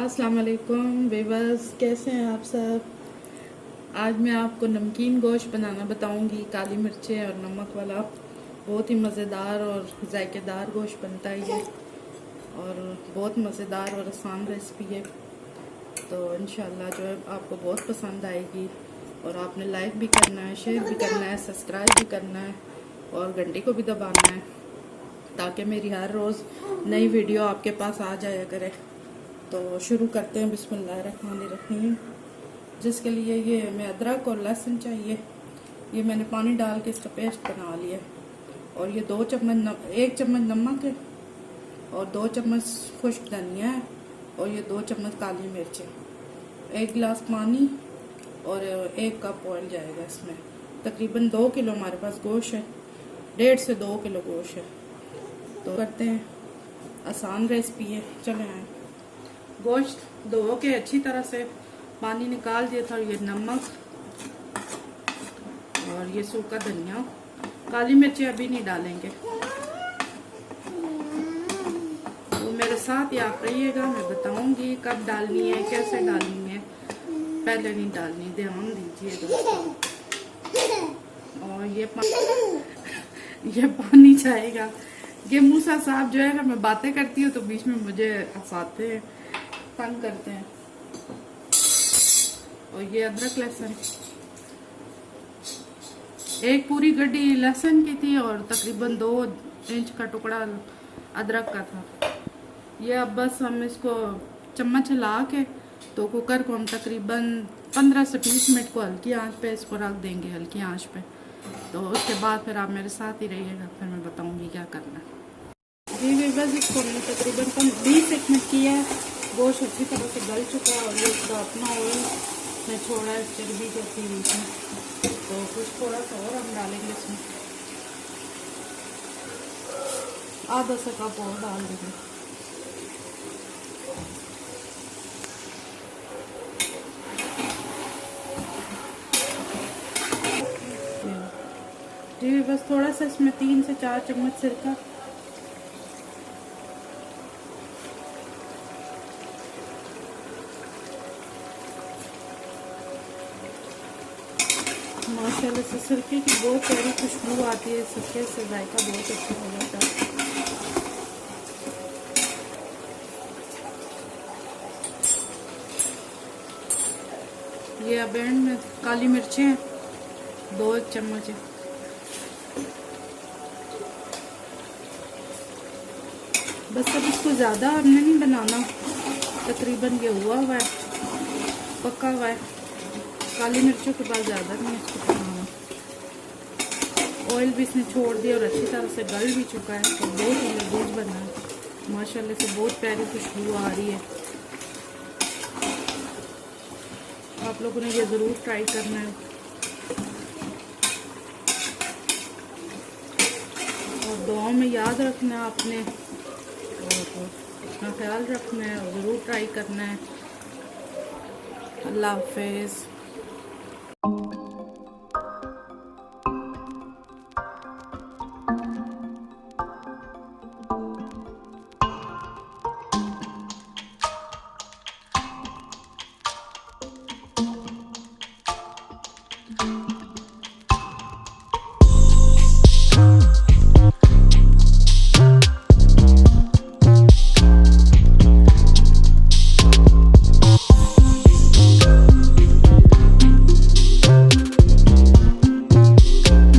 अस्सलाम वालेकुम बेबस, कैसे हैं आप सब। आज मैं आपको नमकीन गोश्त बनाना बताऊंगी। काली मिर्चें और नमक वाला बहुत ही मज़ेदार और जायकेदार गोश्त बनता है ये, और बहुत मज़ेदार और आसान रेसिपी है। तो इंशाल्लाह जो है आपको बहुत पसंद आएगी, और आपने लाइक भी करना है, शेयर भी करना है, सब्सक्राइब भी करना है, और घंटी को भी दबाना है ताकि मेरी हर रोज़ नई वीडियो आपके पास आ जाया करे। तो शुरू करते हैं। बिस्मिल्लाहिर्रहमानिर्रहीम। जिसके लिए ये हमें अदरक और लहसुन चाहिए। ये मैंने पानी डाल के इसका पेस्ट बना लिया। और ये 1 चम्मच नमक है, और 2 चम्मच खुश्क धनिया है, और ये 2 चम्मच काली मिर्च है। 1 गिलास पानी और 1 कप ऑयल जाएगा इसमें। तकरीबन 2 किलो हमारे पास गोश्त है, 1.5 से 2 किलो गोश्त है। तो करते हैं, आसान रेसिपी है। चले आए। गोश्त धो के अच्छी तरह से पानी निकाल दिया था। ये नमक और ये सूखा धनिया, काली मिर्ची अभी नहीं डालेंगे। तो मेरे साथ ही आप रहिएगा, मैं बताऊंगी कब डालनी है, कैसे डालनी है। पहले नहीं डालनी, ध्यान दीजिए दोस्तों। और ये पानी जाएगा। ये मूसा साहब जो है ना, मैं बातें करती हूँ तो बीच में मुझे हंसाते हैं, तंग करते हैं। और ये अदरक लहसुन, 1 पूरी गड्डी लहसुन की थी, और तकरीबन 2 इंच का टुकड़ा अदरक का था। ये अब बस हम इसको चम्मच हिला के, तो कुकर को हम तकरीबन 15 से 20 मिनट को हल्की आंच पे इसको रख देंगे, हल्की आंच पे। तो उसके बाद फिर आप मेरे साथ ही रहिएगा, फिर मैं बताऊंगी क्या करना है। जी बस इसको मैंने तकरीबन 20 मिनट किया है। गोश्त अच्छी तरह से गल चुका है, और ये इसका अपना ऑयल मैं छोड़ा है, चर्बी जैसी हुई इसमें। तो कुछ थोड़ा सा और हम डालेंगे इसमें, आधा सा कप और डाल देंगे। जी बस थोड़ा सा इसमें 3 से 4 चम्मच सिरका, माशाल्लाह से सिरके की बहुत प्यारी खुशबू आती है। सिरके से जायका बहुत अच्छा हो जाता है। ये अब एंड में काली मिर्चें हैं, 2 चम्मच है। बस अब इसको ज़्यादा हमने नहीं बनाना, तकरीबन ये हुआ है, पका हुआ है। काली मिर्चों के बाद ज़्यादा नहीं इसको पकाना। ऑयल भी इसने छोड़ दिया और अच्छी तरह से गल भी चुका है। तो बहुत ही लजीज बना है, माशाल्लाह से बहुत प्यारी खुशबू आ रही है। आप लोगों ने ये ज़रूर ट्राई करना है, और दुआओं में याद रखना है आपने, और अपना ख्याल रखना है, और ज़रूर ट्राई करना है। अल्लाह हाफिज़।